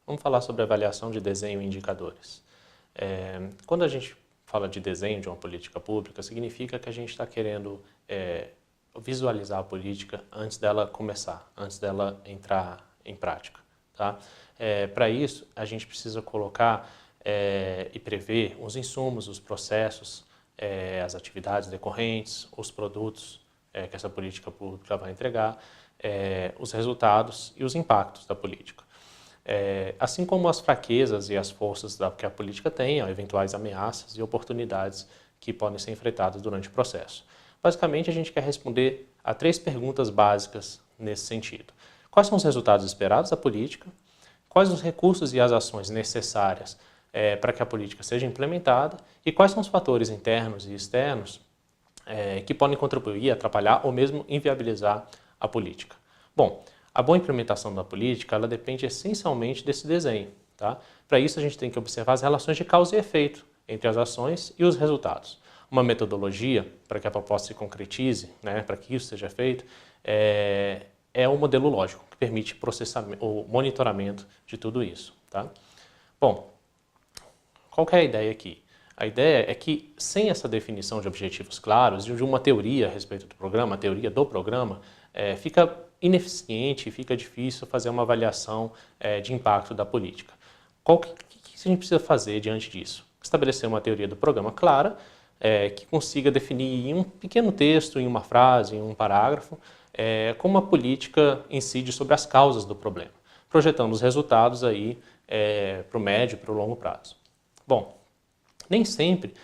Vamos falar sobre avaliação de desenho e indicadores. Quando a gente fala de desenho de uma política pública, significa que a gente está querendo visualizar a política antes dela começar, antes dela entrar em prática. Tá? Para isso, a gente precisa colocar e prever os insumos, os processos, as atividades decorrentes, os produtos que essa política pública vai entregar, os resultados e os impactos da política. Assim como as fraquezas e as forças que a política tem, eventuais ameaças e oportunidades que podem ser enfrentadas durante o processo. Basicamente, a gente quer responder a 3 perguntas básicas nesse sentido. Quais são os resultados esperados da política? Quais os recursos e as ações necessárias para que a política seja implementada? E quais são os fatores internos e externos que podem contribuir, atrapalhar ou mesmo inviabilizar a política? Bom, a boa implementação da política, ela depende essencialmente desse desenho. Tá? Para isso, a gente tem que observar as relações de causa e efeito entre as ações e os resultados. Uma metodologia para que a proposta se concretize, para que isso seja feito, é o modelo lógico, que permite o monitoramento de tudo isso. Tá? Bom, qual que é a ideia aqui? A ideia é que, sem essa definição de objetivos claros e de uma teoria a respeito do programa, a teoria do programa, fica ineficiente e fica difícil fazer uma avaliação de impacto da política. O que a gente precisa fazer diante disso? Estabelecer uma teoria do programa clara, que consiga definir em um pequeno texto, em uma frase, em um parágrafo, como a política incide sobre as causas do problema, projetando os resultados aí para o médio e para o longo prazo. Bom, nem sempre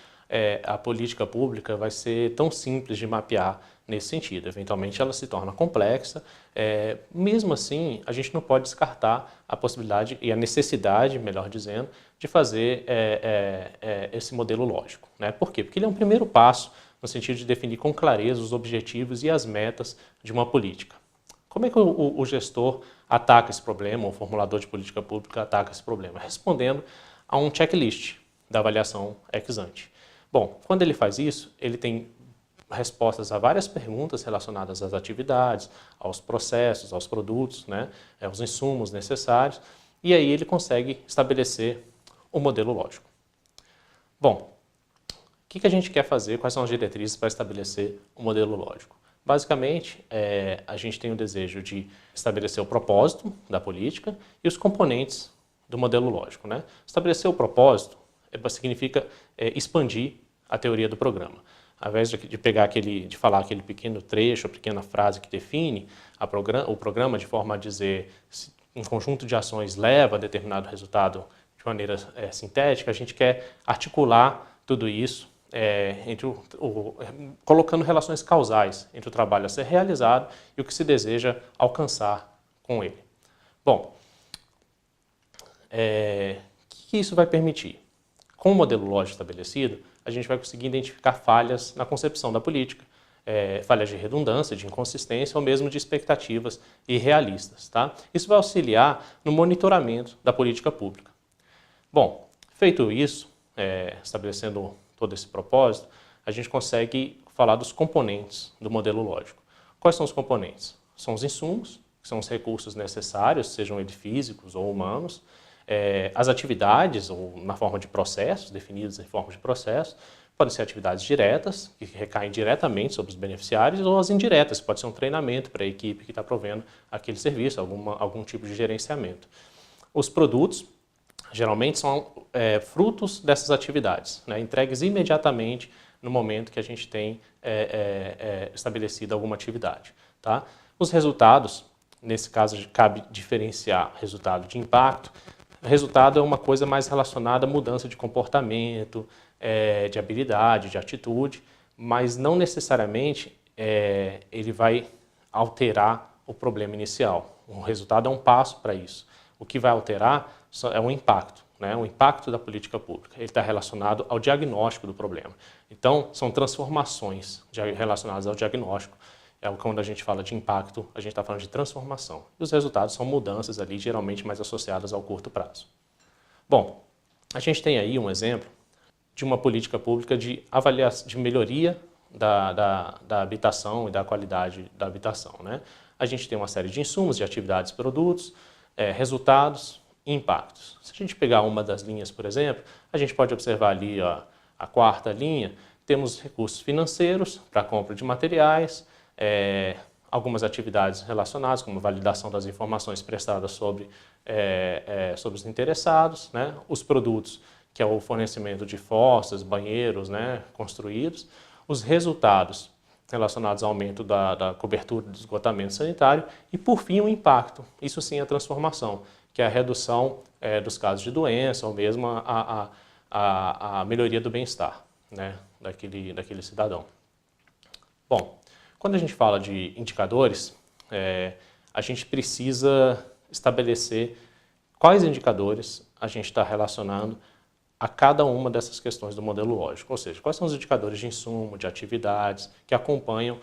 a política pública vai ser tão simples de mapear nesse sentido. Eventualmente ela se torna complexa. Mesmo assim, a gente não pode descartar a possibilidade e a necessidade, melhor dizendo, de fazer esse modelo lógico. Por quê? Porque ele é um primeiro passo no sentido de definir com clareza os objetivos e as metas de uma política. Como é que o gestor ataca esse problema, o formulador de política pública ataca esse problema? Respondendo a um checklist da avaliação ex ante. Bom, quando ele faz isso, ele tem respostas a várias perguntas relacionadas às atividades, aos processos, aos produtos, aos insumos necessários, e aí ele consegue estabelecer o modelo lógico. Bom, o que a gente quer fazer? Quais são as diretrizes para estabelecer o modelo lógico? Basicamente, a gente tem o desejo de estabelecer o propósito da política e os componentes do modelo lógico. Estabelecer o propósito significa expandir a teoria do programa. Ao invés de falar aquele pequeno trecho, a pequena frase que define o programa de forma a dizer se um conjunto de ações leva a determinado resultado de maneira sintética, a gente quer articular tudo isso colocando relações causais entre o trabalho a ser realizado e o que se deseja alcançar com ele. Bom, o que isso vai permitir? Com o modelo lógico estabelecido, a gente vai conseguir identificar falhas na concepção da política, falhas de redundância, de inconsistência ou mesmo de expectativas irrealistas. Tá? Isso vai auxiliar no monitoramento da política pública. Bom, feito isso, estabelecendo todo esse propósito, a gente consegue falar dos componentes do modelo lógico. Quais são os componentes? São os insumos, que são os recursos necessários, sejam eles físicos ou humanos, as atividades, ou na forma de processos, definidas em forma de processo, podem ser atividades diretas, que recaem diretamente sobre os beneficiários, ou as indiretas, pode ser um treinamento para a equipe que está provendo aquele serviço, algum tipo de gerenciamento. Os produtos, geralmente, são frutos dessas atividades, entregues imediatamente no momento que a gente tem estabelecido alguma atividade. Tá? Os resultados, nesse caso, cabe diferenciar resultado de impacto. O resultado é uma coisa mais relacionada à mudança de comportamento, de habilidade, de atitude, mas não necessariamente ele vai alterar o problema inicial. O resultado é um passo para isso. O que vai alterar é o impacto, o impacto da política pública. Ele está relacionado ao diagnóstico do problema. Então, são transformações relacionadas ao diagnóstico. Quando a gente fala de impacto, a gente está falando de transformação. E os resultados são mudanças ali, geralmente mais associadas ao curto prazo. Bom, a gente tem aí um exemplo de uma política pública de melhoria da habitação e da qualidade da habitação. A gente tem uma série de insumos, de atividades, produtos, resultados, e impactos. Se a gente pegar uma das linhas, por exemplo, a gente pode observar ali a quarta linha, temos recursos financeiros para compra de materiais, algumas atividades relacionadas, como validação das informações prestadas sobre os interessados, né? Os produtos, que é o fornecimento de fossas, banheiros, né, construídos, os resultados relacionados ao aumento da cobertura do esgotamento sanitário e, por fim, o impacto, isso sim a transformação, que é a redução dos casos de doença ou mesmo a melhoria do bem-estar, né, daquele cidadão. Bom, quando a gente fala de indicadores, a gente precisa estabelecer quais indicadores a gente está relacionando a cada uma dessas questões do modelo lógico, ou seja, quais são os indicadores de insumo, de atividades que acompanham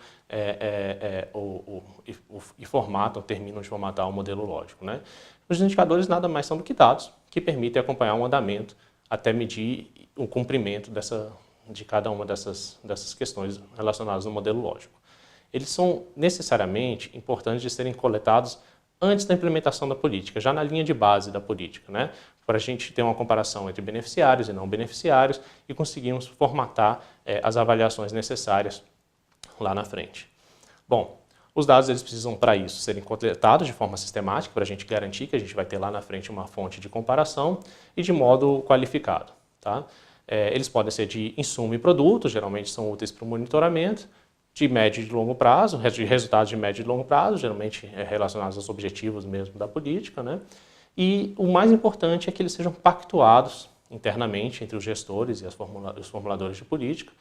e formatam, terminam de formatar o modelo lógico, né? Os indicadores nada mais são do que dados que permitem acompanhar um andamento até medir o cumprimento de cada uma dessas questões relacionadas no modelo lógico. Eles são necessariamente importantes de serem coletados antes da implementação da política, já na linha de base da política, né? Para a gente ter uma comparação entre beneficiários e não beneficiários e conseguirmos formatar as avaliações necessárias lá na frente. Bom, os dados eles precisam, para isso, serem coletados de forma sistemática, para a gente garantir que a gente vai ter lá na frente uma fonte de comparação e de modo qualificado, tá? Eles podem ser de insumo e produto, geralmente são úteis para o monitoramento, de médio e de longo prazo, de resultados de médio e de longo prazo, geralmente relacionados aos objetivos mesmo da política, né? E o mais importante é que eles sejam pactuados internamente entre os gestores e os formuladores de política,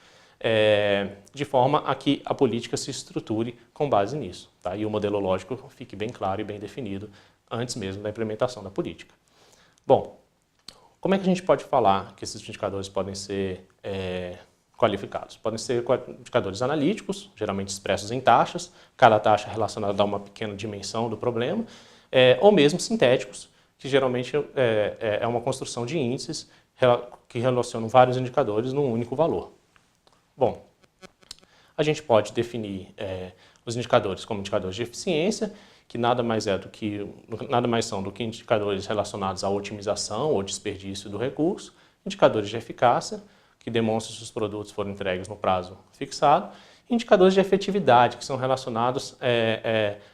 de forma a que a política se estruture com base nisso, tá? E o modelo lógico fique bem claro e bem definido antes mesmo da implementação da política. Bom, como é que a gente pode falar que esses indicadores podem ser qualificados? Podem ser indicadores analíticos, geralmente expressos em taxas, cada taxa relacionada a uma pequena dimensão do problema, ou mesmo sintéticos, que geralmente é uma construção de índices que relacionam vários indicadores num único valor. Bom, a gente pode definir os indicadores como indicadores de eficiência, que nada mais são do que indicadores relacionados à otimização ou desperdício do recurso, indicadores de eficácia, que demonstram se os produtos foram entregues no prazo fixado, e indicadores de efetividade, que são relacionados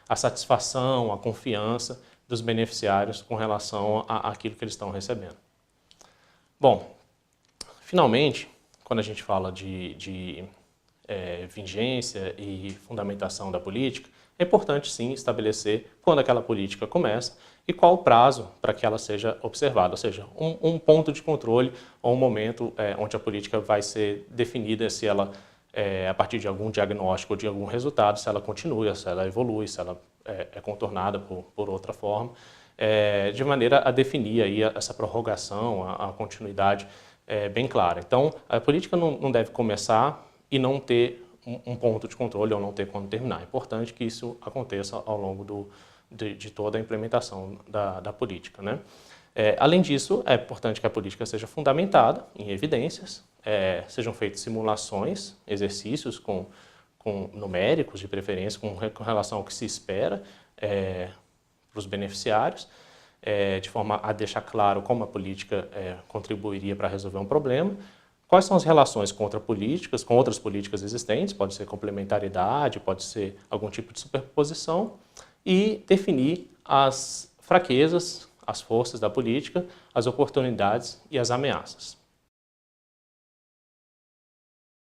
à satisfação, à confiança dos beneficiários com relação àquilo que eles estão recebendo. Bom, finalmente, quando a gente fala de vigência e fundamentação da política, é importante sim estabelecer quando aquela política começa e qual o prazo para que ela seja observada, ou seja, um ponto de controle ou um momento onde a política vai ser definida, se ela, a partir de algum diagnóstico ou de algum resultado, se ela continua, se ela evolui, se ela é contornada por outra forma, de maneira a definir aí essa prorrogação, a continuidade bem clara. Então, a política não deve começar e não ter um ponto de controle ou não ter quando terminar. É importante que isso aconteça ao longo de toda a implementação da política, né? Além disso, é importante que a política seja fundamentada em evidências, sejam feitas simulações, exercícios com numéricos de preferência, com relação ao que se espera para os beneficiários, de forma a deixar claro como a política contribuiria para resolver um problema, quais são as relações com outras políticas existentes, pode ser complementaridade, pode ser algum tipo de superposição, e definir as fraquezas, as forças da política, as oportunidades e as ameaças.